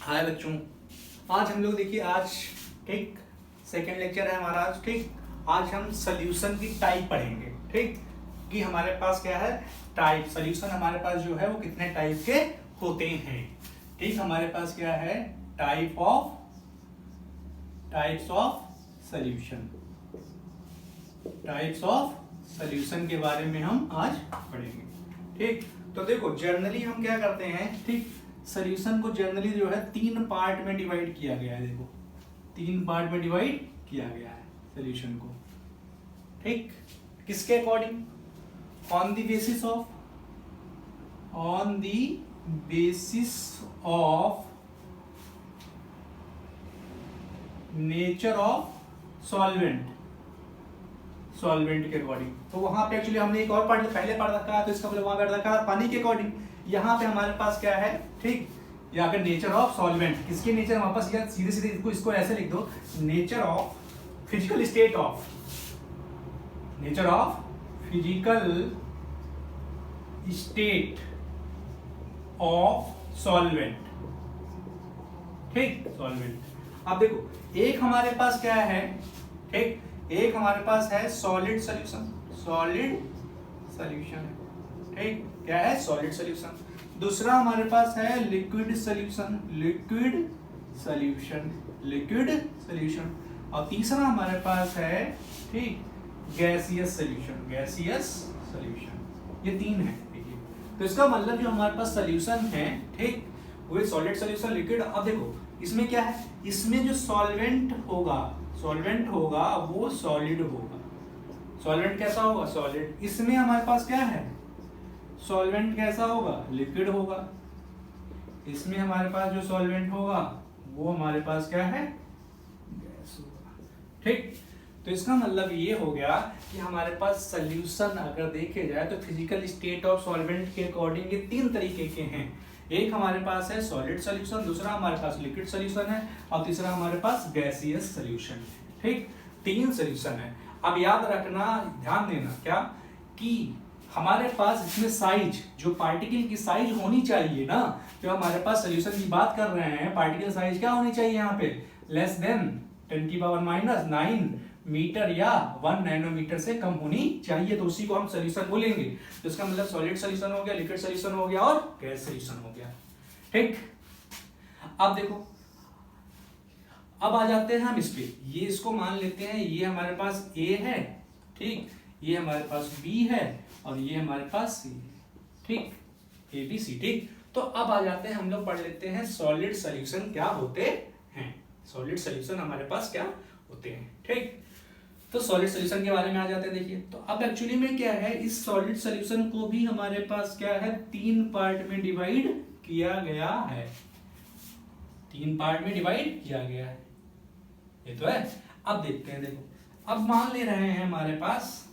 हाय बच्चों, आज हम लोग देखिए आज ठीक सेकेंड लेक्चर है हमारा आज। ठीक, आज हम सोल्यूशन की टाइप पढ़ेंगे। ठीक, कि हमारे पास क्या है टाइप, सोल्यूशन हमारे पास जो है वो कितने टाइप के होते हैं। ठीक, हमारे पास क्या है types of solution, types of solution के बारे में हम आज पढ़ेंगे। ठीक, तो देखो जनरली हम क्या करते हैं, ठीक सोल्यूशन को जनरली जो है तीन पार्ट में डिवाइड किया गया है। देखो तीन पार्ट में डिवाइड किया गया है सोल्यूशन को। ठीक, किसके according? On the basis of nature of solvent के अकॉर्डिंग। तो वहां पे एक्चुअली हमने एक और पहले पढ़ रखा है, तो इसका मतलब वहां पे रखा है पानी के अकॉर्डिंग। यहाँ पे हमारे पास क्या है, ठीक यहाँ पे नेचर ऑफ सॉल्वेंट, किसके नेचर वापस या सीधे सीधे इसको ऐसे लिख दो, nature of physical state of, nature of physical state of solvent. ठीक, सॉल्वेंट। अब देखो एक हमारे पास क्या है, ठीक एक हमारे पास है सॉलिड सॉल्यूशन, है। ठीक, क्या है सॉलिड सॉल्यूशन। दूसरा हमारे पास है लिक्विड सॉल्यूशन। और तीसरा हमारे पास है ठीक गैसियस सॉल्यूशन। ये तीन है। देखिए तो इसका मतलब जो हमारे पास सॉल्यूशन है, ठीक वो सॉलिड सॉल्यूशन, लिक्विड। अब देखो इसमें क्या है, इसमें जो सॉल्वेंट होगा वो सॉलिड होगा। सॉल्वेंट कैसा होगा? सॉलिड। इसमें हमारे पास क्या है, सॉल्वेंट कैसा होगा? लिक्विड होगा। इसमें हमारे पास जो सॉल्वेंट होगा वो हमारे पास क्या है? गैस होगा। ठीक, तो इसका मतलब ये हो गया कि हमारे पास सॉल्यूशन अगर देखे जाए तो फिजिकल स्टेट ऑफ सॉल्वेंट के अकॉर्डिंग ये तीन तरीके के हैं। एक हमारे पास है सॉलिड सॉल्यूशन, दूसरा हमारे पास लिक्विड सॉल्यूशन है, और तीसरा हमारे पास गैसियस सॉल्यूशन है। ठीक, तीन सॉल्यूशन है। अब याद रखना, ध्यान देना क्या कि हमारे पास इसमें साइज, जो पार्टिकल की साइज होनी चाहिए ना, जो हमारे पास सॉल्यूशन की बात कर रहे हैं, पार्टिकल साइज क्या होनी चाहिए यहाँ पे? लेस देन 10⁻⁹ मीटर या 1 नैनोमीटर से कम होनी चाहिए, तो उसी को हम सॉल्यूशन बोलेंगे। तो इसका मतलब सॉलिड सॉल्यूशन हो गया, लिक्विड सॉल्यूशन हो गया और गैस सॉल्यूशन हो गया। ठीक, अब देखो अब आ जाते हैं हम इस पे, ये इसको मान लेते हैं ये हमारे पास A है, ठीक ये हमारे पास B है और ये हमारे पास C। ठीक, ABC। ठीक, तो अब आ जाते हैं हम लोग पढ़ लेते हैं सॉलिड सॉल्यूशन क्या होते हैं। सॉलिड सॉल्यूशन हमारे पास क्या होते हैं। ठीक, तो सॉलिड सॉल्यूशन के बारे में आ जाते हैं। देखिए तो अब एक्चुअली में क्या है, इस सॉलिड सॉल्यूशन को भी हमारे पास क्या है, तीन पार्ट में डिवाइड किया गया है। तीन पार्ट में डिवाइड किया गया है, ये तो है। अब देखते हैं, देखो अब मान ले रहे हैं हमारे पास,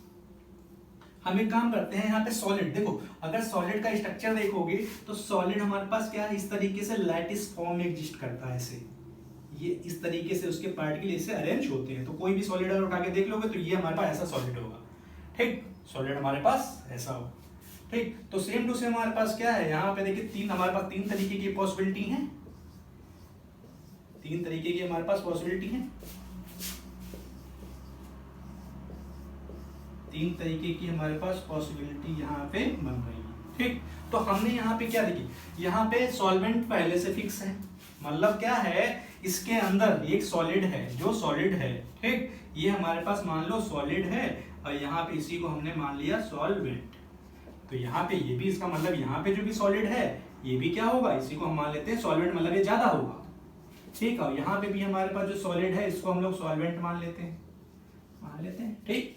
हम एक काम करते हैं यहाँ पे सॉलिड। देखो अगर सॉलिड का स्ट्रक्चर देखोगे तो सॉलिड हमारे पास क्या है, इस तरीके से लैटिस फॉर्म में एग्जिस्ट करता है। ऐसे ये इस तरीके से उसके पार्टिकल ऐसे अरेंज होते हैं। तो कोई भी सॉलिड अगर उठा के देख लोगे तो ये हमारे पास ऐसा सॉलिड होगा। ठीक, सॉलिड हमारे पास ऐसा होगा। ठीक, तो सेम टू सेम हमारे पास क्या है, यहाँ पे देखिए तीन हमारे पास तीन तरीके की पॉसिबिलिटी है, तीन तरीके की हमारे पास पॉसिबिलिटी है, तीन तरीके की हमारे पास पॉसिबिलिटी यहाँ पे बन रही है। ठीक, तो हमने यहाँ पे क्या देखी, यहाँ पे सॉल्वेंट पहले से फिक्स है, मतलब क्या है इसके अंदर एक सॉलिड है, जो सॉलिड है। ठीक, ये हमारे पास मान लो सॉलिड है और यहाँ पे इसी को हमने मान लिया सॉल्वेंट। तो यहाँ पे ये भी, इसका मतलब यहाँ पे जो भी सॉलिड है ये भी क्या होगा, इसी को हम मान लेते हैं सॉल्वेंट, मतलब ये ज्यादा होगा। ठीक है, यहाँ पे भी हमारे पास जो सॉलिड है इसको हम लोग सॉल्वेंट मान लेते हैं। ठीक,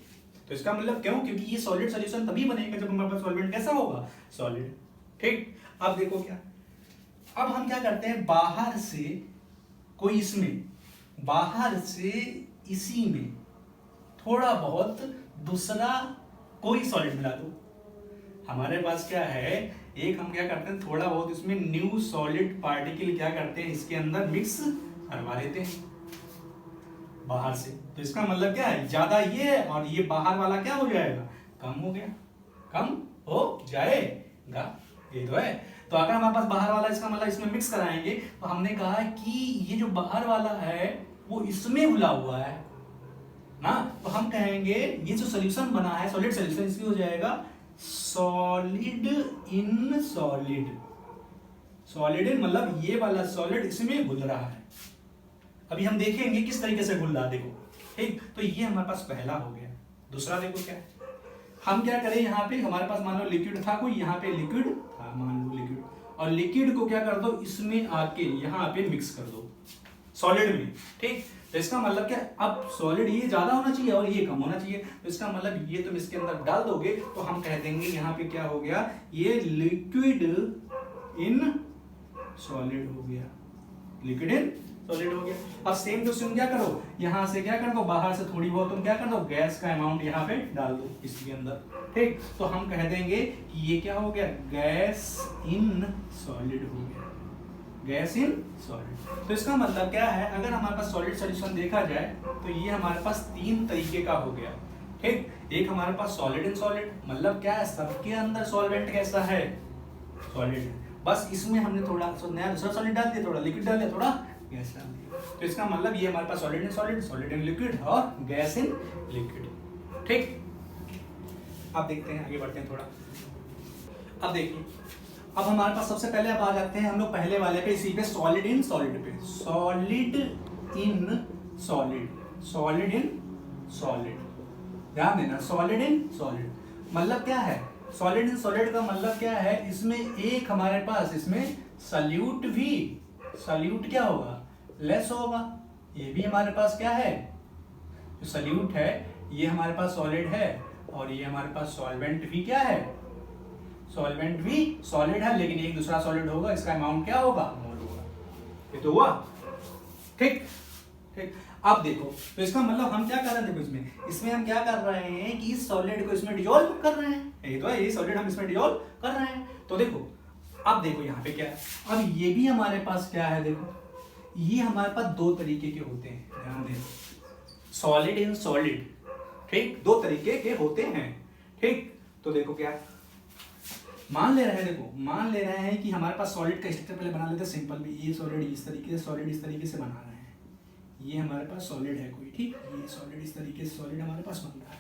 तो इसका मतलब क्यों, क्योंकि ये सॉलिड सॉल्यूशन तभी बनेगा जब हमारे पास सॉल्वेंट कैसा होगा, सॉलिड। ठीक, अब देखो क्या, अब हम क्या करते हैं, बाहर से कोई इसमें, बाहर से इसी में थोड़ा बहुत दूसरा कोई सॉलिड मिला दो। हमारे पास क्या है, एक हम क्या करते हैं, थोड़ा बहुत इसमें न्यू सॉलिड पार्टिकल क्या करते हैं, इसके अंदर मिक्स करवा लेते हैं बाहर से। तो इसका मतलब क्या है, ज्यादा ये और ये बाहर वाला क्या हो जाएगा, कम हो जाएगा। ये तो है। तो अगर हमारे पास बाहर वाला इसका मतलब इसमें मिक्स कराएंगे तो हमने कहा कि ये जो बाहर वाला है वो इसमें घुला हुआ है ना, तो हम कहेंगे ये जो सोल्यूशन बना है सॉलिड सोल्यूशन, इसकी हो जाएगा सॉलिड इन सॉलिड। सॉलिड इन मतलब ये वाला सॉलिड इसमें घुल रहा है। अभी हम देखेंगे किस तरीके से घुल रहा है, देखो ठीक। तो ये हमारे पास पहला हो गया। दूसरा देखो क्या है, हम क्या करें, यहाँ पे हमारे पास मान लो लिक्विड था कोई, यहाँ पे लिक्विड था मान लो लिक्विड, और लिक्विड को क्या कर दो इसमें आके यहाँ पे मिक्स कर दो सॉलिड में, ठीक। तो इसका मतलब क्या, अब सॉलिड ये ज्यादा होना चाहिए और ये कम होना चाहिए, तो इसका मतलब ये तुम इसके अंदर डाल दोगे तो हम कह देंगे यहाँ पे क्या हो गया, ये लिक्विड इन सॉलिड हो गया, लिक्विड इन सॉलिड हो गया। अब सेम टू सेम क्या करो, यहां से क्या कर दो, बाहर से थोड़ी बहुत तुम क्या कर दो, गैस का अमाउंट यहाँ पे डाल दो इसके अंदर, ठीक। तो हम कह देंगे कि ये क्या हो गया, गैस इन सॉलिड हो गया, गैस इन सॉलिड। तो इसका मतलब क्या है, अगर हमारे पास सॉलिड सॉल्यूशन देखा जाए तो ये हमारे पास तीन तरीके का हो गया, ठीक। एक हमारे पास सॉलिड इन सॉलिड, मतलब क्या है, सबके अंदर सॉल्वेंट कैसा है, सॉलिड, बस इसमें हमने थोड़ा नया दूसरा सॉलिड डाल दिया, थोड़ा लिक्विड डाल दिया, थोड़ा गैस डाल दिया। तो इसका मतलब ये हमारे पास solid in solid, solid in liquid और गैस इन लिक्विड, ठीक। अब देखते हैं, आगे बढ़ते हैं थोड़ा। अब देखिए, अब हमारे पास सबसे पहले अब आ जाते हैं हम लोग पहले वाले पे, इसी पे सॉलिड इन सॉलिड पे, solid in solid, solid in solid, ध्यान देना, सॉलिड इन सॉलिड मतलब क्या है, सॉलिड इन सॉलिड का मतलब क्या है, इसमें एक हमारे पास इसमें सल्यूट भी, सल्यूट क्या होगा, लेस होगा। ये भी हमारे पास क्या है, जो सल्यूट है ये हमारे पास सॉलिड है, और ये हमारे पास सॉल्वेंट भी क्या है, सॉल्वेंट भी सॉलिड है, लेकिन एक दूसरा सॉलिड होगा, इसका अमाउंट क्या होगा, मोल होगा। ये तो हुआ, ठीक ठीक। अब देखो, तो इसका मतलब हम क्या कर रहे हैं, देखो इसमें हम क्या कर रहे हैं कि इस सॉलिड को इसमें डिसॉल्व कर रहे हैं, ये तो है, ये सॉलिड हम इसमें डिसॉल्व कर रहे हैं। तो देखो, अब देखो यहाँ पे क्या है, अब ये भी हमारे पास क्या है, देखो ये हमारे पास दो तरीके के होते हैं, ध्यान दें, सॉलिड इन सॉलिड, ठीक, दो तरीके के होते हैं, ठीक। तो देखो क्या मान ले रहे हैं, देखो मान ले रहे हैं कि हमारे पास सॉलिड का स्ट्रक्चर पहले बना लेते हैं सिंपल भी, ये सॉलिड इस तरीके से, सॉलिड इस तरीके से बना रहे हैं, ये हमारे पास सॉलिड है कोई, ठीक, ये सॉलिड इस तरीके से सॉलिड हमारे पास बन रहा है,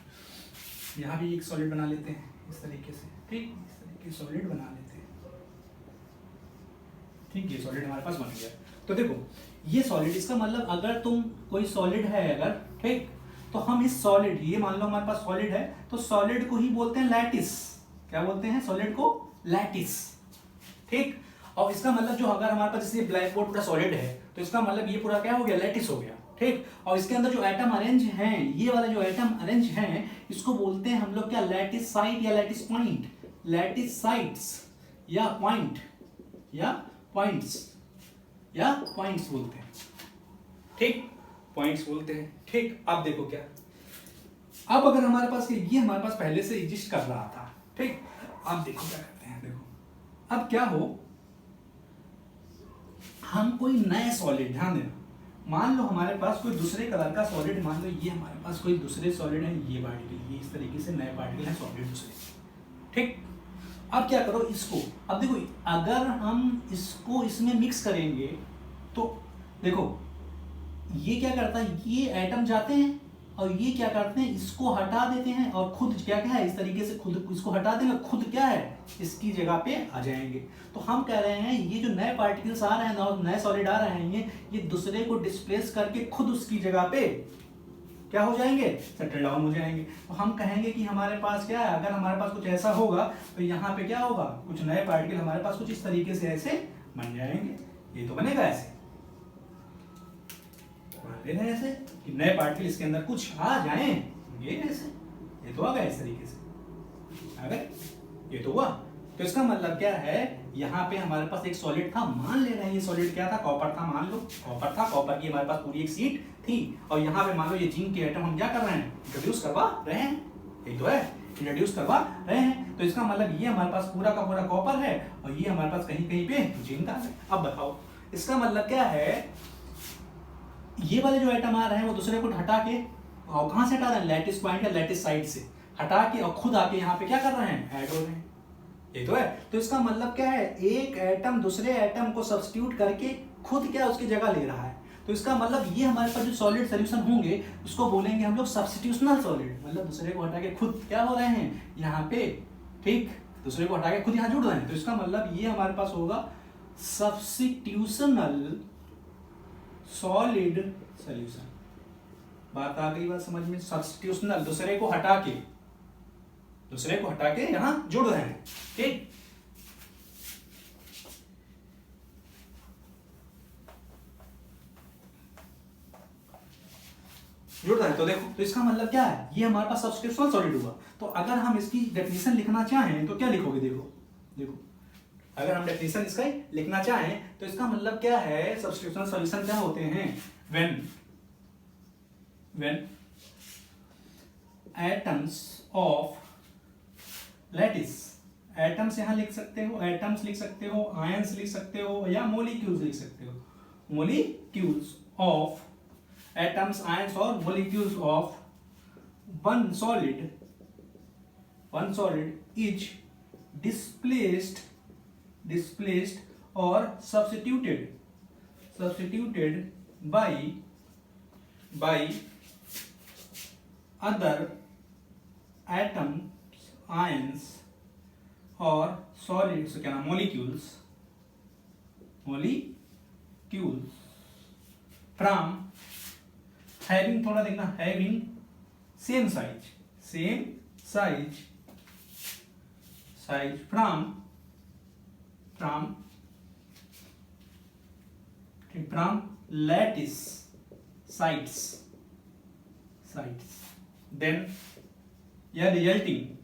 यहाँ भी एक सॉलिड बना लेते हैं इस तरीके से, ठीक, इस तरीके से सॉलिड बना लेते हैं, ठीक, ये सॉलिड हमारे पास बन गया। तो देखो ये सॉलिड, इसका मतलब अगर तुम कोई सॉलिड है अगर, ठीक, तो हम इस सॉलिड, ये मान लो हमारे पास सॉलिड है, तो सॉलिड को ही बोलते हैं लैटिस, क्या बोलते हैं सॉलिड को, लैटिस, ठीक। और इसका मतलब जो अगर हमारे पास जैसे ब्लैक बोर्ड पूरा सॉलिड है, तो इसका मतलब ये पूरा क्या हो गया, लैटिस हो गया, ठीक। और इसके अंदर जो एटम अरेंज हैं, ये वाले जो एटम अरेंज हैं, इसको बोलते हैं हम लोग क्या, लैटिस साइट या लैटिस पॉइंट, लैटिस साइट्स या पॉइंट या पॉइंट्स या पॉइंट्स बोलते हैं, ठीक, पॉइंट्स बोलते हैं, ठीक। अब देखो क्या, अब अगर हमारे पास ये हमारे पास पहले से एग्जिस्ट कर रहा था, ठीक। अब देखो क्या करते हैं, देखो अब क्या हो, हम कोई नए सॉलिड, ध्यान देना, मान लो हमारे पास कोई दूसरे कलर का सॉलिड, मान लो ये हमारे पास कोई दूसरे सॉलिड है, ये पार्टिकल, ये इस तरीके से नए पार्टिकल है सॉलिड दूसरे, ठीक। अब क्या करो इसको, अब देखो अगर हम इसको इसमें मिक्स करेंगे तो देखो ये क्या करता है, ये एटम जाते हैं और ये क्या करते हैं, इसको हटा देते हैं और खुद क्या क्या है, इस तरीके से खुद इसको हटा देंगे, खुद क्या है इसकी जगह पे आ जाएंगे। तो हम कह रहे हैं ये जो नए पार्टिकल्स आ रहे हैं और नए सॉलिड आ रहे हैं, ये दूसरे को डिस्प्लेस करके खुद उसकी जगह पे क्या हो जाएंगे, सेटल डाउन हो जाएंगे। तो हम कहेंगे कि हमारे पास क्या है, अगर हमारे पास कुछ ऐसा होगा तो यहाँ पे क्या होगा, कुछ नए पार्टिकल हमारे पास कुछ इस तरीके से ऐसे बन जाएंगे, ये तो बनेगा ऐसे, मान लेना ऐसे कि नए पार्टिकल इसके अंदर कुछ आ जाएं, ये ऐसे, ये तो आ गया इस तरीके से, आ गए, ये तो हुआ। तो इसका मतलब क्या है, यहाँ पे हमारे पास एक सॉलिड था, मान ले रहे हैं ये सॉलिड क्या था, कॉपर था, मान लो कॉपर था, कॉपर की हमारे पास पूरी एक शीट थी, और यहाँ पे मान लो ये जिंक के एटम हम क्या कर रहे हैं, इंट्रोड्यूस करवा रहे हैं, ये तो है, इंट्रोड्यूस करवा रहे हैं। तो इसका मतलब ये हमारे पास पूरा का पूरा कॉपर है और ये हमारे पास कहीं कहीं पे जिंक आ है। अब बताओ इसका मतलब क्या है, ये वाले जो एटम आ रहे हैं वो दूसरे को हटा के, और कहां से हटा रहे हैं, लैटिस पॉइंट या लैटिस साइड से हटा के, और खुद आके यहाँ पे क्या कर रहे हैं, ऐड हो रहे हैं, ये तो है। तो इसका मतलब क्या है, एक एटम दूसरे एटम को सब्स्टिट्यूट करके खुद क्या उसकी जगह ले रहा है। तो इसका मतलब ये हमारे पास जो सॉलिड सॉल्यूशन होंगे उसको बोलेंगे हम लोग सब्स्टिट्यूशनल सॉलिड, मतलब दूसरे को हटा के खुद क्या हो रहे हैं यहाँ पे, ठीक, दूसरे को हटा के खुद यहाँ जुड़ रहे हैं। तो इसका मतलब ये हमारे पास होगा सब्स्टिट्यूशनल सॉलिड सॉल्यूशन। बात आ गई बात समझ में, सब्स्टिट्यूशनल दूसरे को हटा के यहां जुड़ रहे हैं, ठीक। जुड़ रहे हैं तो देखो, तो इसका मतलब क्या है, ये हमारे पास सब्स्टिट्यूशनल सॉलिड हुआ। तो अगर हम इसकी डेफिनेशन लिखना चाहें तो क्या लिखोगे, देखो अगर हम डेफिनेशन इसका लिखना चाहें तो इसका मतलब क्या है, सब्स्टिट्यूशनल सॉल्यूशन क्या होते हैं, when atoms of lattice, atoms यहां लिख सकते हो, एटम्स लिख सकते हो, आयंस लिख सकते हो, या मोलिक्यूल्स लिख सकते हो, मोलिक्यूल्स ऑफ एटम्स, आयंस और molecules of one solid is displaced or substituted by other atoms, ions or solids, क्या नाम, molecules from having, थोड़ा देखना, having same size from lattice sites, then yeah, resulting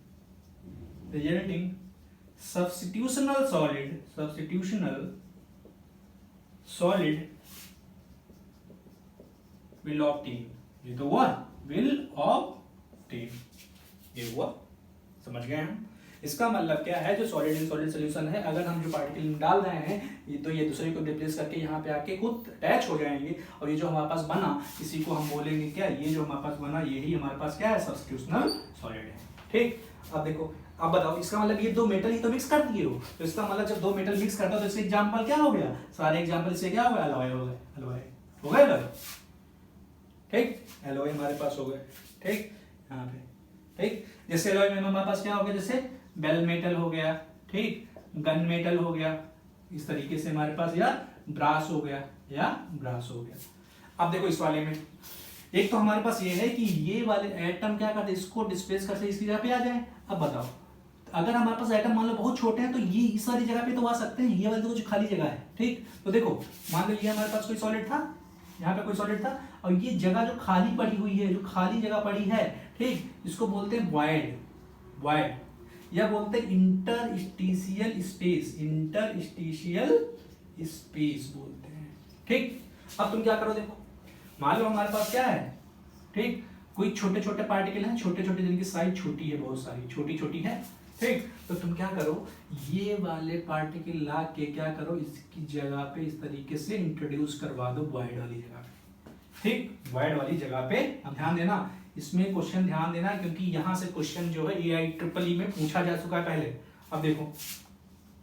substitutional solid will obtain, ये तो हुआ will obtain, ये हुआ, समझ गए हम। इसका मतलब क्या है, जो सॉलिड इन सॉलिड सॉल्यूशन है, अगर हम जो पार्टिकल डाल रहे हैं ये तो ये दूसरे को रिप्लेस करके यहाँ पे आके खुद अटैच हो जाएंगे, और ये जो हमारे पास बना इसी को हम बोलेंगे क्या, ये जो हमारे पास बना यही हमारे पास क्या है, सब्स्टिट्यूशनल सॉलिड है, ठीक। अब देखो, अब बताओ, इसका मतलब ये दो मेटल ही तो मिक्स कर दिए हो, तो इसका मतलब जब दो मेटल मिक्स करता हो तो इसका एग्जाम्पल क्या हो गया, सारे एग्जाम्पल से क्या हो गया, एलॉय हो गए, ठीक, एलॉय हमारे पास हो गए, ठीक, यहाँ पे, ठीक। जैसे एलॉय में हमारे पास क्या हो गया, जैसे बेल मेटल हो गया, ठीक, गन मेटल हो गया, इस तरीके से हमारे पास, या ब्रास हो गया। अब देखो इस वाले में एक तो हमारे पास ये है कि ये वाले एटम क्या करते हैं, इसको डिस्प्लेस करते इसकी जगह पे आ जाए। अब बताओ, अगर हमारे पास एटम मान लो बहुत छोटे हैं तो ये इस वाली जगह पे तो आ सकते हैं, ये वाली तो जो खाली जगह है, ठीक। तो देखो मान लो ये हमारे पास कोई सॉलिड था, यहाँ पे कोई सॉलिड था, और ये जगह जो खाली पड़ी हुई है, जो खाली जगह पड़ी है, ठीक, इसको बोलते हैं वॉइड, या बोलते हैं इंटरस्टिशियल स्पेस बोलते हैं, ठीक। अब तुम क्या करो, देखो मान लो हमारे पास क्या है, ठीक, कोई छोटे छोटे पार्टिकल हैं, छोटे जिनकी साइज छोटी है, बहुत सारी छोटी है, ठीक। तो तुम क्या करो, ये वाले पार्टिकल ला के क्या करो, इसकी जगह पे इस तरीके से इंट्रोड्यूस करवा दो वॉइड वाली जगह पे, ठीक, वॉइड वाली जगह पे। अब ध्यान देना, इसमें क्वेश्चन ध्यान देना, क्योंकि यहां से क्वेश्चन जो है AIEEE में पूछा जा चुका है पहले। अब देखो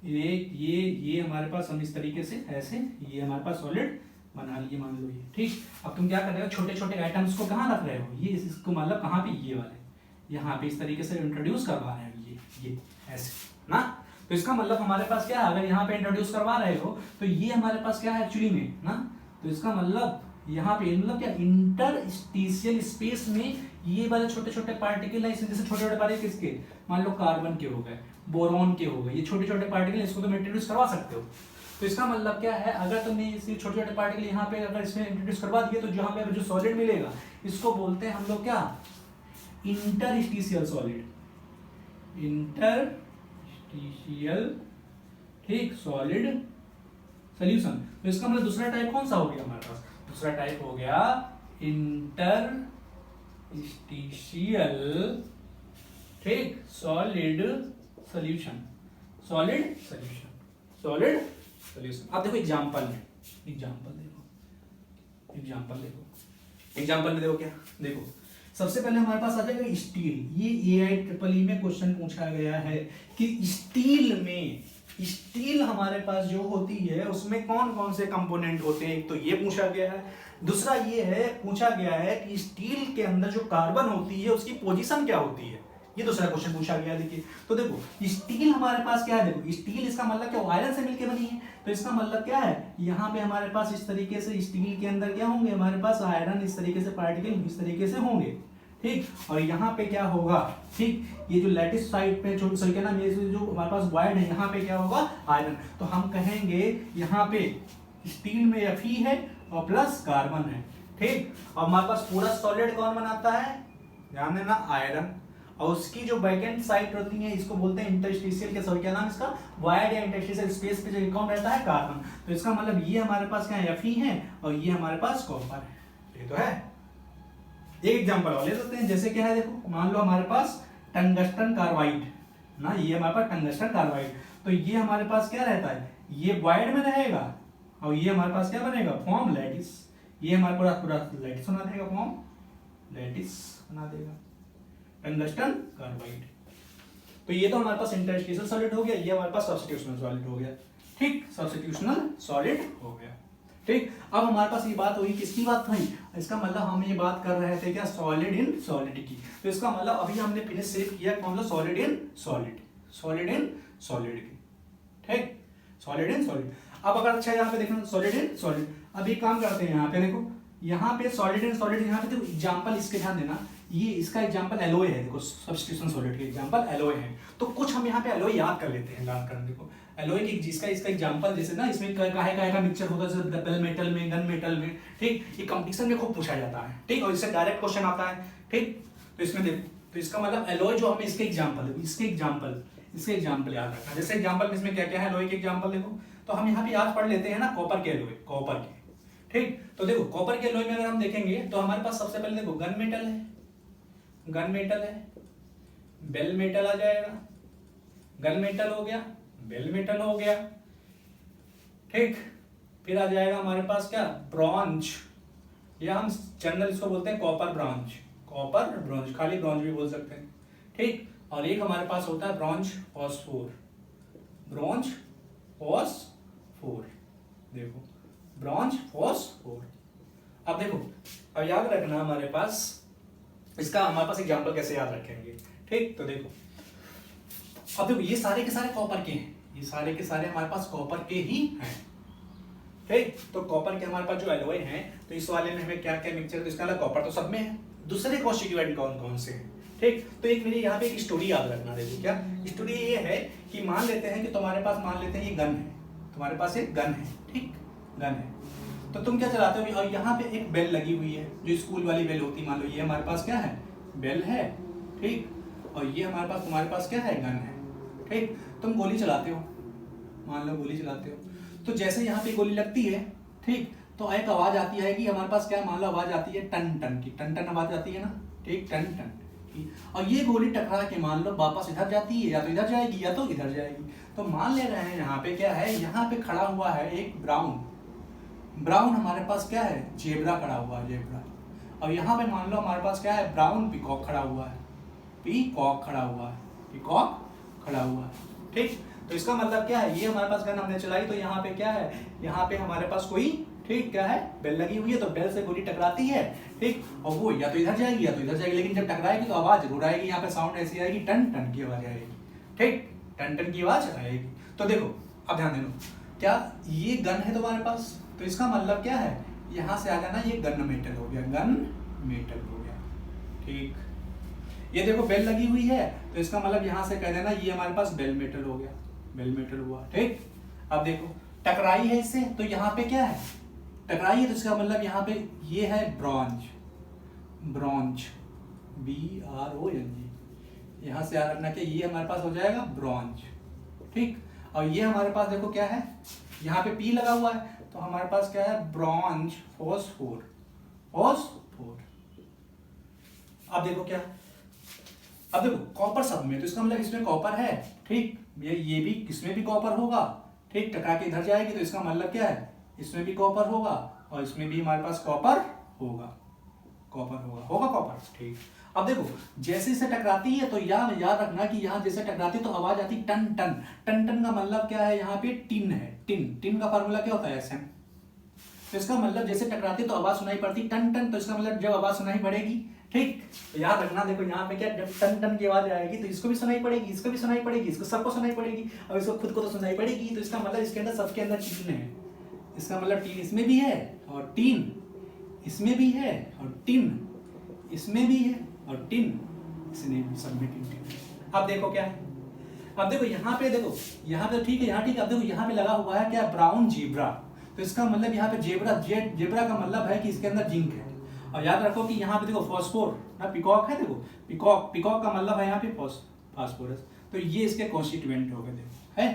ये हमारे पास, हम इस तरीके से ऐसे, ये हमारे पास सॉलिड बना लिए मान लो ये, ठीक। अब तुम क्या कर रहे हो, छोटे छोटे आइटम्स को कहाँ रख रहे हो, ये इसको मतलब कहाँ पे, ये वाले यहाँ पे इस तरीके से इंट्रोड्यूस करवा रहे हो, ये ऐसे ना। तो इसका मतलब हमारे पास क्या है, अगर यहाँ पे इंट्रोड्यूस करवा रहे हो तो ये हमारे पास क्या है एक्चुअली में ना, तो इसका मतलब यहाँ पे मतलब क्या, इंटरस्टिशियल स्पेस में ये वाले छोटे छोटे पार्टिकल है, जैसे छोटे छोटे पार्टिकल किसके, मान लो कार्बन के हो गए, बोरॉन के हो गए, ये छोटे छोटे पार्टिकल, इसको तुम इंट्रोड्यूस करवा सकते हो। तो इसका मतलब क्या है, अगर तुमने इसी छोटे छोटे पार्टिकल यहाँ पे अगर इसमें इंट्रोड्यूस करवा दिए, तो जहाँ पे जो सॉलिड मिलेगा इसको बोलते हैं हम लोग क्या, इंटरस्टिशियल सॉलिड, ठीक, सॉलिड सॉल्यूशन। तो इसका मतलब दूसरा टाइप कौन सा हो गया हमारे पास, दूसरा टाइप हो गया इंटरस्टिशियल, ठीक, सॉलिड सॉल्यूशन। अब देखो एग्जांपल में देखो क्या, देखो सबसे पहले हमारे पास आ जाएगा स्टील। ये AIEEE में क्वेश्चन पूछा गया है कि स्टील हमारे पास जो होती है उसमें कौन कौन से कंपोनेंट होते हैं, एक तो ये पूछा गया है। दूसरा ये है पूछा गया है कि स्टील के अंदर जो कार्बन होती है उसकी पोजीशन क्या होती है, ये दूसरा क्वेश्चन पूछा गया। देखिए तो देखो स्टील हमारे पास क्या है, देखो स्टील इसका मतलब क्या, आयरन से मिलकर बनी है, तो इसका मतलब क्या है, यहाँ पे हमारे पास इस तरीके से स्टील के अंदर क्या होंगे, हमारे पास आयरन इस तरीके से पार्टिकल इस तरीके से होंगे, ठीक। और यहाँ पे क्या होगा, ठीक, ये जो लैटिस साइड पे सॉरी क्या नाम, ये जो हमारे पास वायर्ड है, यहाँ पे क्या होगा, आयरन। तो हम कहेंगे यहाँ पे स्टील में Fe है और प्लस कार्बन है, ठीक। और हमारे पास पूरा सॉलिड कौन बनाता है, ध्यान देना, आयरन। और उसकी जो बैकेंड साइड होती है इसको बोलते हैं इंटरस्टिशियल के, सॉरी क्या नाम इसका, वायर्ड या इंटरस्टिशियल स्पेस पे जो कौन रहता है, कार्बन। तो इसका मतलब ये हमारे पास क्या है, Fe है और ये हमारे पास कॉपर है, ये तो है। एक एग्जांपल और ले सकते हैं, जैसे क्या है, देखो मान लो हमारे पास टंगस्टन कार्बाइड ना, ये हमारे पास टंगस्टन कार्बाइड, तो ये हमारे पास क्या रहता है, ये वायर्ड में रहेगा और ये हमारे पास क्या बनेगा, फॉर्म लैटिस। ये हमारे पास पूरा लैटिस बना देगा, फॉर्म लैटिस बना देगा, टंगस्टन कार्बाइड। तो ये तो हमारे पास इंटरस्टिशियल सॉलिड हो गया, ये हमारे पास सब्स्टिट्यूशनल सॉलिड हो गया, ठीक, सब्स्टिट्यूशनल सॉलिड हो गया, ठीक। अब हमारे पास ये बात हुई, किसकी बात हुई, इसका मतलब हम ये बात कर रहे थे क्या, सॉलिड इन सॉलिड की। तो इसका मतलब अभी हमने फिनिश सेव किया कौन सा, solid in solid, solid in solid की, ठीक, सॉलिड इन सॉलिड। अब अगर अच्छा यहाँ पे देखना सॉलिड इन सॉलिड, अब एक काम करते हैं, यहाँ पे देखो, यहाँ पे सॉलिड इन सॉलिड, यहाँ पे देखो एग्जांपल इसके ध्यान देना, ये इसका एग्जांपल एलॉय है, देखो सब्स्टिट्यूशन सॉलिड के एग्जांपल एलॉय है। तो कुछ हम यहाँ पे एलॉय याद कर लेते हैं, याद करने, देखो एलॉय की जिसका इसका एग्जांपल, जैसे ना इसमें काहे का मिक्सचर होता है, जैसे बेल मेटल में, गन मेटल में, ठीक, ये कंपटीशन में खूब पूछा जाता है, ठीक, और इससे डायरेक्ट क्वेश्चन आता है, ठीक। तो इसमें देखो, तो इसका मतलब एलॉय जो हमें इसके एग्जांपल याद रखना। जैसे एग्जांपल में इसमें क्या क्या है, एलॉय के एग्जांपल देखो, तो हम यहाँ पे याद पढ़ लेते हैं ना, कॉपर के एलॉय, कॉपर के, ठीक। तो देखो कॉपर के एलॉय में अगर हम देखेंगे तो हमारे पास सबसे पहले देखो गन मेटल है, गन मेटल है, बेल मेटल आ जाएगा, गन मेटल हो गया, बेल मेटल हो गया, ठीक। फिर आ जाएगा हमारे पास क्या, ब्रॉन्ज, या हम जनरल इसको बोलते हैं कॉपर ब्रॉन्ज, कॉपर ब्रॉन्ज, खाली ब्रॉन्ज भी बोल सकते हैं, ठीक। और एक हमारे पास होता है ब्रॉन्ज फॉस्फोर, ब्रॉन्ज फॉस्फोर, देखो ब्रॉन्ज फॉस्फोर। अब देखो, अब याद रखना हमारे पास इसका, हमारे पास एग्जांपल कैसे याद रखेंगे, ठीक। तो देखो अब देखो ये सारे के सारे कॉपर के हैं, ये सारे के सारे हमारे पास कॉपर के ही हैं, ठीक। तो कॉपर के हमारे पास जो एलॉय हैं, तो इस वाले में हमें क्या क्या मिक्सचर, तो इसका कॉपर तो सब में है, दूसरे कॉन्स्टिट्यूएंट कौन कौन से हैं, ठीक। तो एक मेरे यहाँ पे एक स्टोरी याद रखना, देखो क्या स्टोरी ये है कि मान लेते हैं कि तुम्हारे पास, मान लेते हैं ये गन है, तुम्हारे पास एक गन है, ठीक, गन है, तो तुम क्या चलाते हो, और यहाँ पे एक बेल लगी हुई है, जो स्कूल वाली बेल होती है, मान लो ये हमारे पास क्या है, बेल है, ठीक, और ये हमारे पास, तुम्हारे पास क्या है, गन है, ठीक। तुम गोली चलाते हो, मान लो गोली चलाते हो, तो जैसे यहाँ पे गोली लगती है, ठीक, तो एक आवाज आती है कि हमारे पास क्या, मान लो आवाज आती है टन टन की, टन टन आवाज आती है ना, ठीक, टन टन की, और ये गोली टकरा के मान लो वापस इधर जाती है, या तो इधर जाएगी या तो इधर जाएगी। तो मान ले रहे हैं यहाँ पे क्या है, यहाँ पे खड़ा हुआ है एक ब्राउन हमारे पास क्या है, जेब्रा खड़ा हुआ है, जेब्रा। और यहाँ पे मान लो हमारे पास क्या है, ब्राउन पीकॉक खड़ा हुआ है, पीकॉक खड़ा हुआ है, पीकॉक खड़ा हुआ है, ठीक। तो इसका मतलब क्या है, ये हमारे पास गन हमने चलाई, तो यहाँ पे क्या है, यहाँ पे हमारे पास कोई, ठीक, क्या है, बेल लगी हुई है, तो बेल से गोली टकराती है, ठीक, और वो या तो इधर जाएगी या तो इधर जाएगी, लेकिन जब टकराएगी तो आवाज जरूर आएगी, यहाँ पे साउंड ऐसी आएगी, टन टन की आवाज आएगी, ठीक, टन टन की आवाज आएगी। तो देखो अब ध्यान देना, क्या ये गन है तुम्हारे पास, तो इसका मतलब क्या है, यहाँ से आ जाना, ये गन मेटल हो गया, गन मेटल हो गया, ठीक। ये देखो बेल लगी हुई है, तो इसका मतलब यहाँ से कह देना ये हमारे पास बेल मेटल हो गया, बेल मेटल हुआ, ठीक। अब देखो टकराई है इससे, तो यहाँ पे क्या है, टकराई है, तो इसका मतलब यहाँ पे ये है ब्रॉन्ज, ब्रॉन्ज, BRONG, यहाँ से याद रखना कि ये हमारे पास हो जाएगा ब्रॉन्ज, ठीक। और ये हमारे पास देखो क्या है, यहाँ पे P लगा हुआ है, तो हमारे पास क्या है, ब्रॉन्ज फॉस्फोर, फॉस्फोर। अब देखो क्या, अब देखो कॉपर सब में, तो इसका मतलब इसमें कॉपर है, ठीक, ये भी इसमें भी कॉपर होगा, ठीक, टकरा के इधर जाएगी, तो इसका मतलब क्या है, इसमें भी कॉपर होगा और इसमें भी हमारे पास कॉपर होगा, कॉपर होगा कॉपर। ठीक, अब देखो जैसे इसे टकराती है तो यहाँ याद रखना कि यहाँ जैसे टकराती है तो आवाज आती टन टन। टन टन का मतलब क्या है, यहाँ पे टिन है, टिन, टिन का फार्मूला क्या होता है SM। तो इसका मतलब जैसे टकराती तो आवाज सुनाई पड़ती टन टन, तो इसका मतलब जब आवाज सुनाई पड़ेगी, ठीक, तो याद रखना देखो यहाँ पे क्या, जब टन टन की आवाज आएगी तो इसको भी सुनाई पड़ेगी, इसको भी सुनाई पड़ेगी, इसको सबको सुनाई पड़ेगी, और इसको खुद को तो सुनाई पड़ेगी। तो इसका मतलब इसके अंदर सबके अंदर टीन है, इसका मतलब टीन इसमें भी है और टीन इसमें भी है और टिन इसमें भी है और टिन इसमें सब में टिन। अब देखो क्या है, अब देखो यहाँ पे, देखो यहाँ पे ठीक है, यहाँ ठीक है। अब देखो यहाँ पे लगा हुआ है क्या, ब्राउन जेब्रा। तो इसका मतलब यहाँ पे जेब्रा, जेब्रा का मतलब है कि इसके अंदर जिंक है। और याद रखो कि यहाँ पे देखो फॉस्फोर ना, पिकॉक है, देखो पिकॉक, पिकॉक का मतलब है यहाँ पे फास्फोरस। तो ये इसके कॉन्स्टिट्यूएंट हो गए, देखो है,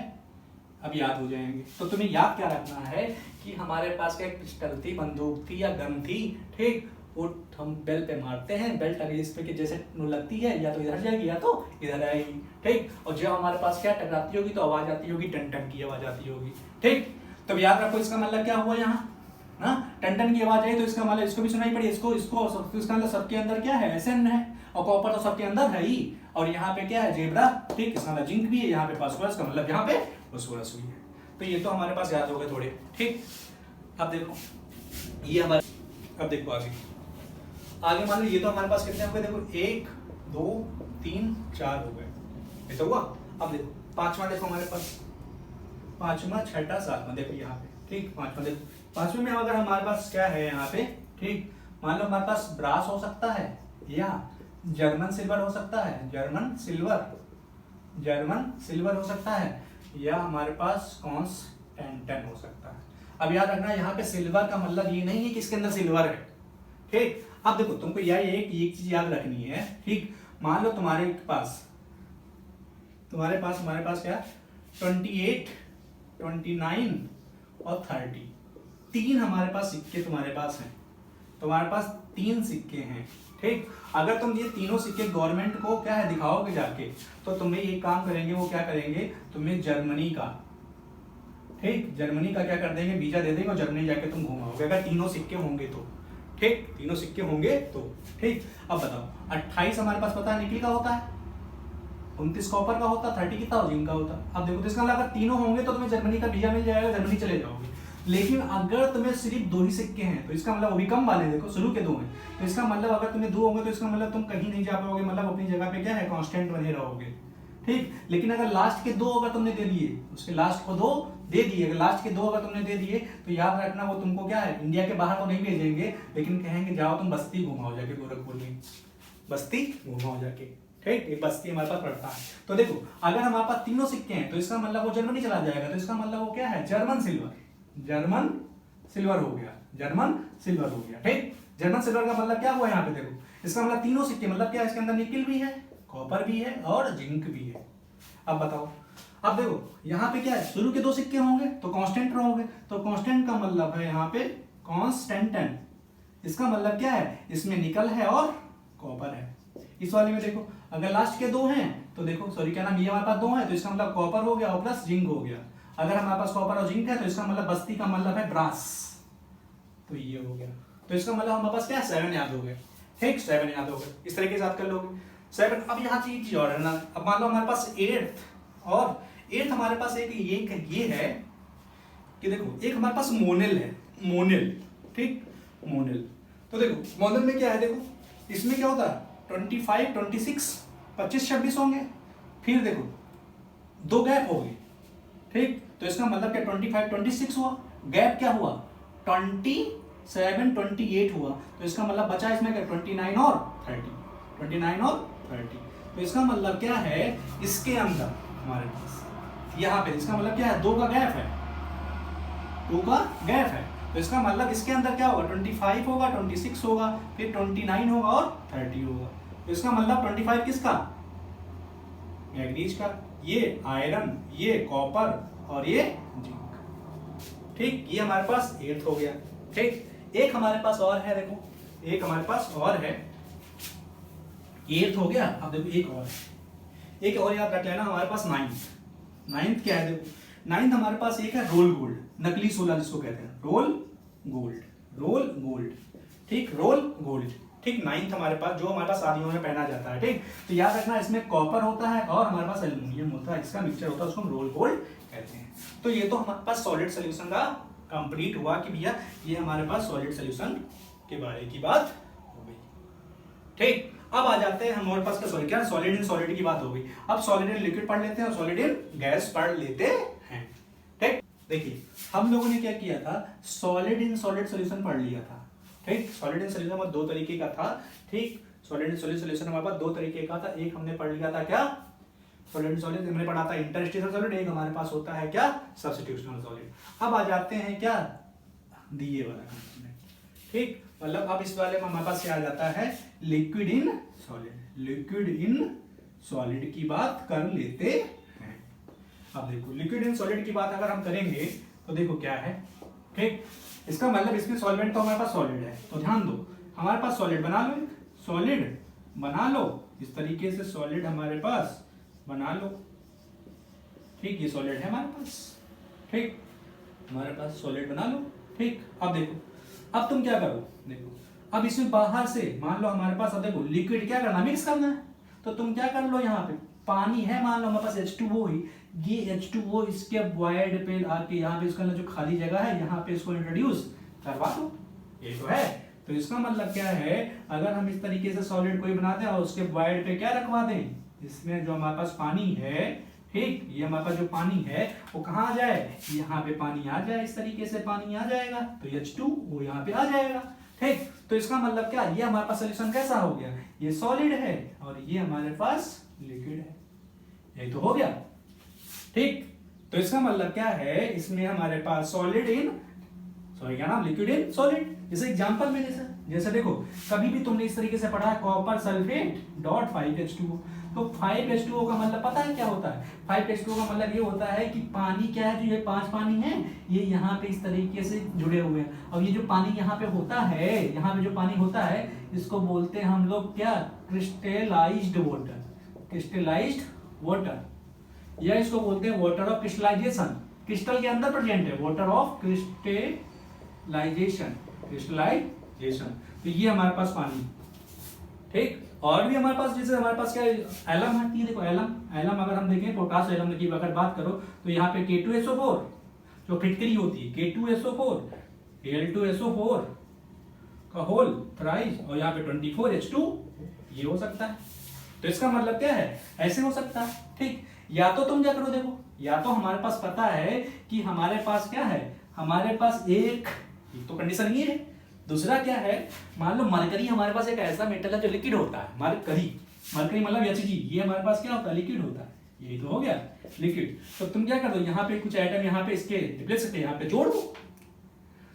अब याद हो जाएंगे। तो तुम्हें याद क्या रखना है कि हमारे पास क्या एक पिस्टल थी, बंदूक थी या गन थी, ठीक, वो हम बेल पे मारते हैं, बेल्ट अगर इस पे के जैसे लगती है या तो इधर जाएगी या तो इधर आएगी, ठीक। और जब हमारे पास क्या टकराती होगी तो आवाज आती होगी टन टन की आवाज आती होगी, ठीक। तो याद रखो इसका मतलब क्या हुआ यहाँ ना, टन टन की आवाज आई तो इसका मतलब इसको भी सुनाई पड़ी, इसको इसका मतलब सबके अंदर क्या है, SN है, और कॉपर तो सबके अंदर है ही। और यहाँ पे क्या है, जेब्रा, ठीक, इसका मतलब जिंक भी है, यहाँ पे फास्फोरस का मतलब यहाँ पे फास्फोरस हुई है। तो ये तो हमारे पास याद हो गए थोड़े, ठीक। अब देखो ये हमारे, अब देखो आगे मान लो ये तो हमारे पास कितने हो गए, देखो 1 2 3 4 हो गए, ये तो हुआ। अब देखो पांचवा, देखो हमारे पास पांचवा छठा सातवां, देखो यहाँ पे, ठीक, पांचवा देखो, पांचवे में अगर हमारे पास क्या है यहाँ पे, ठीक, मान लो हमारे पास ब्रास हो सकता है या जर्मन सिल्वर हो सकता है, जर्मन सिल्वर हो सकता है, या हमारे पास कॉन्स्टेंटन हो सकता है। अब याद रखना यहाँ पे सिल्वर का मतलब ये नहीं है कि इसके अंदर सिल्वर है, ठीक। अब देखो तुमको यह एक चीज याद रखनी है, ठीक। मान लो हमारे पास क्या 28 29 और 30, तीन हमारे पास सिक्के तुम्हारे पास हैं, तुम्हारे पास 3 सिक्के हैं, ठीक। अगर तुम ये तीनों सिक्के गवर्नमेंट को क्या है दिखाओगे जाके, तो तुम्हें ये काम करेंगे, वो क्या करेंगे, तुम्हें जर्मनी का, ठीक, जर्मनी का क्या कर देंगे, वीजा दे देंगे और जर्मनी जाके तुम घुमाओगे, अगर तीनों सिक्के होंगे तो, ठीक, तीनों सिक्के होंगे तो, ठीक। अब बताओ 28 हमारे पास पता है निकल का होता है, 29 कॉपर का होता, 30 कितना जिंक का होता। अब देखो तो इसका मतलब अगर तीनों होंगे तो तुम्हें जर्मनी का वीजा मिल जाएगा, जर्मनी चले जाओगे। लेकिन अगर तुम्हें सिर्फ 2 ही सिक्के हैं तो इसका मतलब वो भी कम वाले, देखो शुरू के 2 हैं, तो इसका मतलब अगर तुम्हें 2 होंगे तो इसका मतलब तुम कहीं नहीं जा पाओगे, मतलब अपनी जगह पे क्या है कांस्टेंट बने रहोगे, ठीक। लेकिन अगर लास्ट के 2 अगर तुमने दे दिए, उसके लास्ट को 2 दे दिए, अगर लास्ट के 2 अगर तुमने दे दिए तो याद रखना वो तुमको क्या है इंडिया के बाहर तो नहीं भेजेंगे, लेकिन कहेंगे जाओ तुम बस्ती घुमाओ जाके, गोरखपुर में बस्ती घुमाओ जाके, ठीक, एक बस्ती हमारे पास पड़ता है। तो देखो अगर हमारे पास तीनों सिक्के हैं तो इसका मतलब वो जर्मनी चला जाएगा, तो इसका मतलब वो क्या है जर्मन सिल्वर हो गया, ठीक। जर्मन सिल्वर का मतलब क्या हुआ यहाँ पे, देखो इसका मतलब तीनों सिक्के मतलब क्या है, इसके अंदर निकल भी है, कॉपर भी है और जिंक भी है। अब बताओ, अब देखो यहाँ पे क्या है, शुरू के 2 सिक्के होंगे तो कांस्टेंट रहोगे, तो कांस्टेंट का मतलब है यहाँ पे कॉन्स्टेंटन, इसका मतलब क्या है, इसमें निकल है और कॉपर है। इस वाले में देखो अगर लास्ट के 2 हैं तो देखो सॉरी क्या नाम, ये हमारे पास 2 हैं तो इसका मतलब कॉपर हो गया और प्लस जिंक हो गया। अगर हमारे पास कॉपर और जिंक है तो इसका मतलब बस्ती का मतलब है ब्रास, तो ये हो गया। तो इसका मतलब हमारे पास क्या 7 याद हो गए, ठीक, 7 याद हो गए, इस तरह के साथ कर लोगे 7। अब यहाँ चीज और है ना, अब मान लो हमारे पास 8 हमारे पास एक ये है कि देखो एक हमारे पास मोनेल है, ठीक, मोनेल। तो देखो मोनेल में क्या है, देखो इसमें क्या होता है 25 26 25 26 होंगे, फिर देखो 2 गैप हो गए, ठीक। तो इसका मतलब क्या 25 26 हुआ, गैप क्या हुआ 27 28 हुआ, तो इसका मतलब बचा इसमें क्या 29 और 30। तो इसका मतलब क्या है, इसके अंदर हमारे पास यहाँ पे इसका मतलब क्या है 2 का गैप है, 2 का गैप है, तो इसका मतलब इसके अंदर क्या होगा 25 होगा, 26 होगा, फिर 29 होगा और 30 होगा। तो इसका मतलब 25 किसका, मैग्नीज का, ये आयरन, ये कॉपर और ये जिंक, ठीक। ये हमारे पास 8 हो गया, ठीक। एक हमारे पास और है, देखो एक हमारे पास और है, 8 हो गया। अब देखो एक और याद रख लेना, हमारे पास 9th क्या है, देखो 9th हमारे पास एक है रोल गोल्ड, नकली सोना जिसको कहते हैं, रोल गोल्ड, ठीक, रोल गोल्ड। ठीक, 9th हमारे पास, जो हमारे पास शादियों में पहना जाता है। ठीक, तो याद रखना इसमें कॉपर होता है और हमारे पास एल्यूमिनियम होता है, इसका मिक्सचर होता है, उसको हम रोल गोल्ड कहते हैं। तो ये तो हमारे पास सॉलिड सोल्यूशन का कंप्लीट हुआ कि भैया ये हमारे पास सॉलिड सोल्यूशन के बारे की बात हो गई। ठीक, अब आ जाते हैं हमारे पास क्या सॉलिड इन सॉलिड की बात हो गई। अब सॉलिड इन लिक्विड पढ़ लेते हैं और सॉलिड इन गैस पढ़ लेते हैं। ठीक, देखिए हम लोगों ने क्या किया था, सॉलिड इन सॉलिड सोल्यूशन पढ़ लिया था। ठीक, सॉलिड इन सोल्यूशन हमारे दो तरीके का था। ठीक, सॉलिड इन सॉलिड सोल्यूशन हमारे पास दो तरीके का था। एक हमने पढ़ लिया था क्या, सॉलिड इन सॉलिड हमने पढ़ा था इंटरस्टेशनल सॉलिड, एक हमारे पास होता है क्या, सब्स्टिट्यूशनल सॉलिड। अब आ जाते हैं क्या, दिए वाला कंपोनेंट। ठीक, मतलब अब इस वाले में हमारे पास क्या आ जाता है, liquid in solid. Liquid in solid की बात कर लेते हैं। अब देखो लिक्विड इन सॉलिड की बात अगर हम करेंगे तो देखो क्या है। ठीक, इसका मतलब इसमें सॉल्वेंट तो हमारे पास सॉलिड है, तो ध्यान दो हमारे पास सॉलिड बना लो, सॉलिड बना लो इस तरीके से, सॉलिड हमारे पास बना लो। ठीक, ये सॉलिड है हमारे पास। ठीक, हमारे पास सॉलिड बना लो। ठीक, अब देखो अब तुम क्या करो, देखो अब इसमें बाहर से मान लो हमारे पास, अब देखो लिक्विड क्या करना, मिक्स करना है। तो तुम क्या कर लो, यहाँ पे पानी है मान लो हमारे पास H2O ही, ये H2O इसके वॉइड पे आके यहाँ पे इसका जो खाली जगह है यहाँ पे इसको इंट्रोड्यूस करवा दो, ये तो है। तो इसका मतलब क्या है, अगर हम इस तरीके से सॉलिड कोई बनाते हैं और उसके वॉइड पे क्या रखवा दें, इसमें जो हमारे पास पानी है, ठीक, ये हमारे पास जो पानी है वो कहाँ आ जाए, यहाँ पे पानी आ जाए, इस तरीके से पानी आ जाएगा, तो H2 वो यहाँ पे आ जाएगा। ठीक, तो इसका मतलब क्या, ये हमारे पास सोल्यूशन कैसा हो गया, ये सॉलिड है और ये हमारे पास लिक्विड है, यही तो हो गया। ठीक, तो इसका मतलब क्या है, इसमें हमारे पास सॉलिड इन सॉरी क्या नाम, लिक्विड इन सॉलिड। जैसे एग्जांपल में जैसे देखो कभी भी तुमने इस तरीके से पढ़ा है कॉपर सल्फेट डॉट 5H2O, तो 5H2O का मतलब पता है क्या होता है, 5H2O का मतलब ये होता है कि पानी क्या है, जो ये 5 पानी है ये यहाँ पे इस तरीके से जुड़े हुए हैं, और ये जो पानी यहाँ पे होता है, यहाँ पे जो पानी होता है इसको बोलते हैं हम लोग क्या, क्रिस्टलाइज्ड वाटर, क्रिस्टलाइज्ड वाटर, या इसको बोलते हैं वाटर ऑफ क्रिस्टलाइजेशन, क्रिस्टल के अंदर प्रेजेंट है, वाटर ऑफ क्रिस्टलाइजेशन, क्रिस्टलाइजेशन। तो ये हमारे पास पानी। ठीक, और भी हमारे पास जैसे हमारे पास क्या एलम आती है, देखो एलम, एलम अगर हम देखें पोटास एलम की अगर बात करो तो यहाँ पे K2SO4 जो फिटकरी होती है, K2SO4 Al2SO4 का होल थ्राइस, और यहाँ पे 24H2 ये हो सकता है। तो इसका मतलब क्या है, ऐसे हो सकता है। ठीक, या तो तुम क्या करो, देखो या तो हमारे पास पता है कि हमारे पास क्या है, हमारे पास एक तो कंडीशन ये है, दूसरा क्या है, मान लो मरकरी हमारे पास एक ऐसा मेटल है जो लिक्विड होता है, मरकरी, मरकरी मतलब Hg, ये हमारे पास क्या होता है, लिक्विड होता है, यही तो हो गया लिक्विड। तो तुम क्या कर दो, यहाँ पे कुछ आइटम यहाँ पे इसके रिप्लेस करके यहाँ पे जोड़ दो।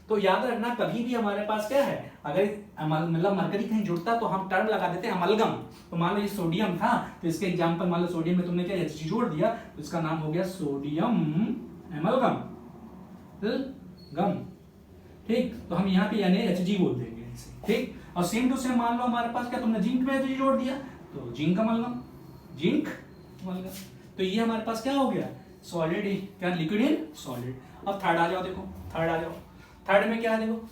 तो याद रखना कभी भी हमारे पास क्या है, अगर मतलब मरकरी कहीं जुड़ता तो हम टर्म लगा देते हैं अमलगम। तो मान लो ये सोडियम था तो इसके एग्जांपल मान लो सोडियम में तुमने क्या Hg जोड़ दिया तो इसका नाम हो गया सोडियम एमलगम गम। ठीक, तो हम यहाँ पे यानी Hg बोल देंगे इसे। ठीक, और सेम टू सेम मान लो हमारे पास क्या, तुमने जिंक में Hg जोड़ दिया तो जिंक अमलगम, जिंक अमलगम। तो ये हमारे पास क्या हो गया, सॉलिड क्या, लिक्विड इन सॉलिड। अब थर्ड आ जाओ, देखो थर्ड आ जाओ, थर्ड में क्या है, देखो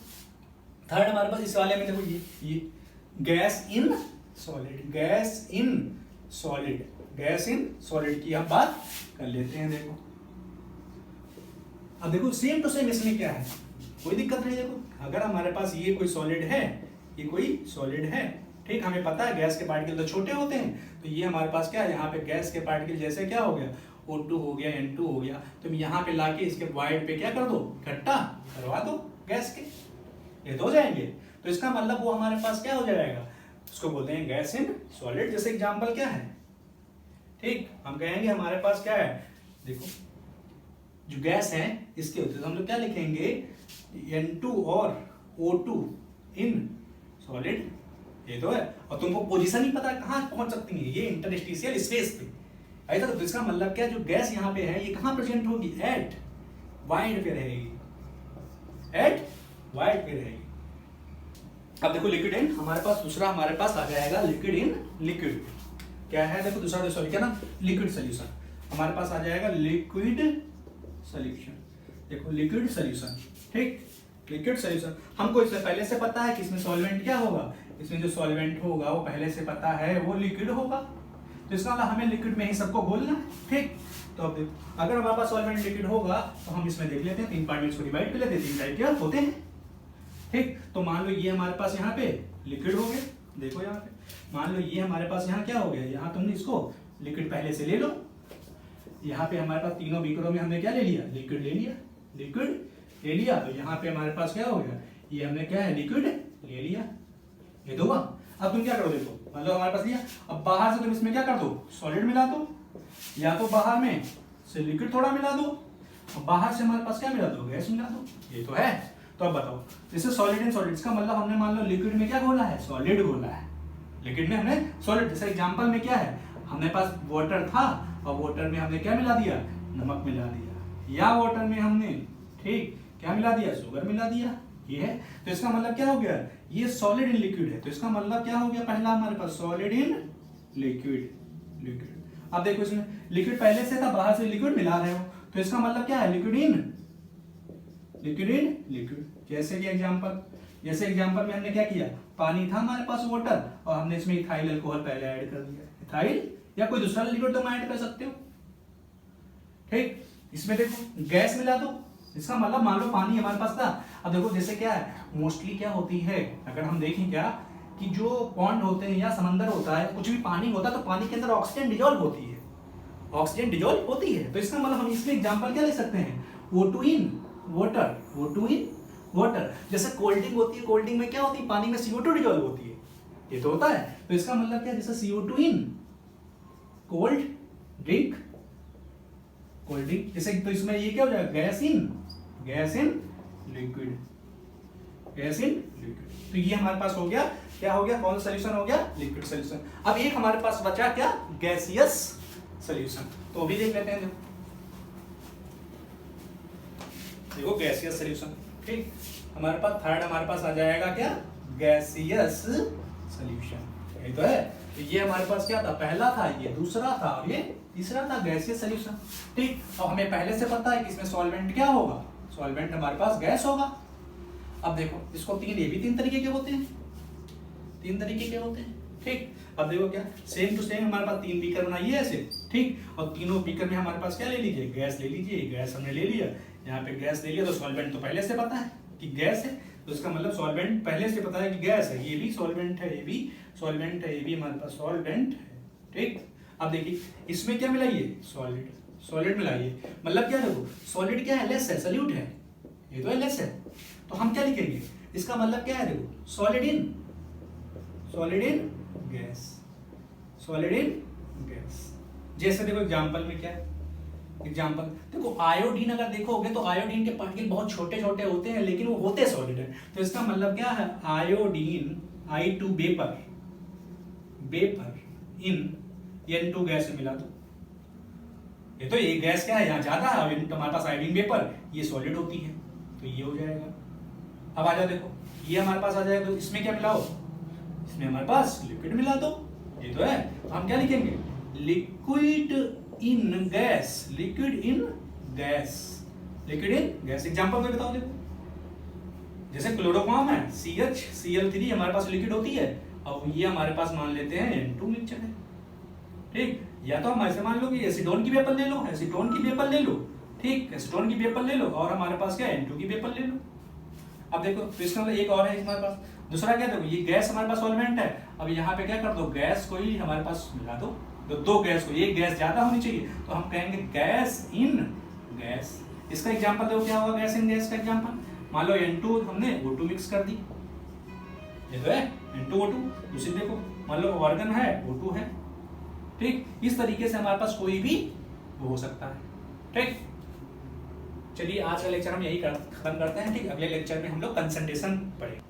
थर्ड हमारे पास इस वाले में देखो ये gas in solid, gas in solid, gas in solid की हम बात कर लेते हैं। देखो अब देखो सेम टू सेम इसमें क्या है, कोई दिक्कत नहीं। देखो अगर हमारे पास ये कोई सॉलिड है, ये कोई सॉलिड है, ठीक, हमें पता है गैस के पार्टिकल तो छोटे होते हैं, तो ये हमारे पास क्या है, यहाँ पे गैस के पार्टिकल जैसे क्या हो गया, O2 हो गया, N2 हो गया, तुम यहाँ पे लाके इसके वॉइड पे क्या कर दो, इकट्ठा करवा दो गैस के, ये तो हो जाएंगे। तो इसका मतलब वो हमारे पास क्या हो जाएगा, उसको बोलते हैं गैस इन सॉलिड। जैसे एग्जांपल क्या है, ठीक, हम कहेंगे हमारे पास क्या है, देखो जो गैस है इसके होते तो हम लोग क्या लिखेंगे, N2 और O2 इन सॉलिड, ये तो है। और तुमको पोजीशन ही पता है कहाँ पहुंच सकती है, ये इंटरस्टिशियल स्पेस पे, ऐसा। तो इसका मतलब क्या, जो गैस यहाँ पे है ये कहाँ प्रेजेंट होगी, एट वाइड पे रहेगी, एट वाइड पे रहेगी। अब देखो लिक्विड इन हमारे पास दूसरा हमारे पास आ जाएगा, लिक्विड इन लिक्विड क्या है, देखो दूसरा सॉरी क्या ना, लिक्विड सोल्यूशन हमारे पास आ जाएगा, लिक्विड सोल्यूशन। देखो लिक्विड सोल्यूशन, ठीक, लिक्विड सोल्यूशन हमको इससे पहले से पता है कि इसमें सॉल्वेंट क्या होगा, इसमें जो सॉल्वेंट होगा वो पहले से पता है वो लिक्विड होगा, तो इसका मतलब हमें लिक्विड में ही सबको घोलना है। ठीक, तो अब देखो अगर हमारे पास सॉल्वेंट लिक्विड होगा तो हम इसमें देख लेते हैं 3 पार्ट में इसको डिवाइड कर लेते हैं, 3 टाइप के होते हैं। ठीक, तो मान लो ये हमारे पास यहाँ पे लिक्विड हो गया, देखो यहाँ पे मान लो ये हमारे पास यहाँ क्या हो गया, यहाँ तुमने इसको लिक्विड पहले से ले लो, यहाँ पे हमारे पास तीनों बीकरों में हमने क्या ले लिया, लिक्विड ले लिया, लिक्विड ले लिया, तो यहाँ पे हमारे पास क्या हो गया, ये हमने क्या है लिक्विड ले लिया, ये दो। अब तुम क्या करो, देखो मतलब हमारे पास लिया, अब बाहर से तुम इसमें क्या कर दो, सॉलिड मिला दो, या तो बाहर में से लिक्विड थोड़ा मिला दो, और बाहर से हमारे पास क्या मिला दो, गैस मिला दो, ये तो है। तो अब बताओ जैसे सॉलिड इन सॉलिड्स का मतलब हमने मान लो लिक्विड में क्या घोला है, सॉलिड घोला है, लिक्विड में हमने सॉलिड, जैसे एग्जांपल में क्या है हमारे पास वाटर था और वाटर में हमने क्या मिला दिया, नमक मिला दिया, या वाटर में हमने ठीक क्या मिला दिया, शुगर मिला दिया, ये है। तो इसका मतलब क्या हो गया, ये सॉलिड इन लिक्विड है, तो इसका मतलब क्या हो गया, पहला हमारे पास सॉलिड इन लिक्विड, लिक्विड। अब देखो इसमें लिक्विड पहले से था, बाहर से लिक्विड मिला रहे हो, तो इसका मतलब क्या है, लिक्विड इन लिक्विड। जैसे कि एग्जांपल में हमने क्या किया, पानी था हमारे पास वाटर, और हमने इसमें इथाइल अल्कोहल पहले ऐड कर दिया, इथाइल या कोई दूसरा लिक्विड तुम ऐड कर सकते हो। ठीक, इसमें देखो गैस मिला दो, इसका मतलब मान लो पानी हमारे पास था। अब देखो जैसे क्या है, मोस्टली क्या होती है, अगर हम देखें क्या कि जो पॉन्ड होते हैं या समंदर होता है, कुछ भी पानी होता है, तो पानी के अंदर ऑक्सीजन डिजोल्व होती है, ऑक्सीजन डिजोल्व होती है। तो इसका मतलब हम इसमें एग्जांपल क्या ले सकते हैं, O2 in water, O2 in water. जैसे कोल्ड ड्रिंक होती है, कोल्ड ड्रिंक में क्या होती है, पानी में CO2 डिजोल्व होती है, ये तो होता है। तो इसका मतलब क्या, जैसे CO2 in cold drink, cold drink जैसे, तो इसमें ये क्या हो जाएगा, gas in liquid, gas in liquid. तो ये हमारे पास हो गया, क्या हो गया, कौन सा सॉल्यूशन हो गया, लिक्विड सॉल्यूशन। अब एक हमारे पास बचा क्या, गैसियस सॉल्यूशन, तो भी देख लेते हैं। देखो गैसियस सॉल्यूशन, ठीक, हमारे पास थर्ड हमारे पास आ जाएगा क्या, गैसियस सॉल्यूशन, यही तो है। तो ये हमारे पास क्या था, पहला था, ये दूसरा था, और ये तीसरा था, गैसियस सॉल्यूशन। ठीक, अब हमें पहले से पता है कि इसमें सॉल्वेंट क्या होगा, सॉल्वेंट हमारे पास गैस होगा। अब देखो इसको ये भी 3 तरीके के होते हैं, 3 तरीके के होते हैं। ठीक, अब देखो क्या, सेम टू सेम हमारे पास 3 बीकर बनाइए ऐसे, ठीक, और तीनों बीकर में हमारे पास क्या ले लीजिए, गैस ले लीजिए, गैस हमने ले लिया, यहाँ पे गैस ले लिया, तो सॉल्वेंट तो पहले से पता है कि गैस है, तो इसका मतलब सॉल्वेंट पहले से पता है कि गैस है, ये भी सॉल्वेंट है, ये भी सॉल्वेंट है, ये भी हमारे पास सॉल्वेंट है। ठीक, अब देखिए इसमें क्या मिलाइए, सॉलिड, सॉलिड मिलाइए, मतलब क्या, देखो सॉलिड क्या है, लेस है, सॉल्यूट है, ये तो है लेस है, तो हम क्या लिखेंगे, इसका मतलब क्या है, देखो solid in gas, solid in gas. जैसे देखो एग्जांपल में क्या है, एग्जांपल देखो आयोडीन, अगर देखोगे तो आयोडीन के पार्टिकल बहुत छोटे छोटे होते हैं, लेकिन वो होते सॉलिड है। तो इसका मतलब क्या है, आयोडीन I2 वेपर, वेपर इन N2 गैस से मिला दो, ये तो ये गैस क्या है, यहाँ ज्यादा है, हमारे पास आयोडीन वेपर, ये सॉलिड होती है, तो ये हो जाएगा। अब आ जाओ, देखो ये हमारे पास आ जाएगा, तो इसमें क्या मिलाओ, इसमें हमारे पास लिक्विड मिला दो, ये तो है। तो हम क्या लिखेंगे, liquid in gas, liquid in gas, liquid in gas. Example में बताओ, देखो जैसे क्लोरोफॉर्म है, CH Cl3 हमारे पास लिक्विड होती है, अब ये हमारे पास मान लेते हैं N2 मिक्सचर है। ठीक, या तो हम ऐसे मान लो कि एसीटोन की वेपर ले लो, एसीटोन की वेपर ले लो, ठीक, एसीटोन की वेपर ले लो, और हमारे पास क्या N2 की वेपर ले लो। अब देखो तो इसका मतलब एक और है हमारे पास, दूसरा क्या, देखो ये गैस हमारे पास सॉल्वेंट है, अब यहाँ पे क्या कर दो, गैस को ही हमारे पास मिला दो, तो 2 गैस को, एक गैस ज्यादा होनी चाहिए, तो हम कहेंगे गैस इन गैस। इसका एग्जांपल देखो क्या होगा, गैस इन गैस का एग्जांपल, मान लो N2 हमने O2 मिक्स कर दी, ये तो है N2 O2। दूसरी देखो मान लो ऑर्गन है, O2 है। ठीक, इस तरीके से हमारे पास कोई भी हो सकता है। ठीक, चलिए आज का लेक्चर हम यही खत्म करते हैं। ठीक, अगले लेक्चर में हम लोग कंसंट्रेशन पढ़ेंगे।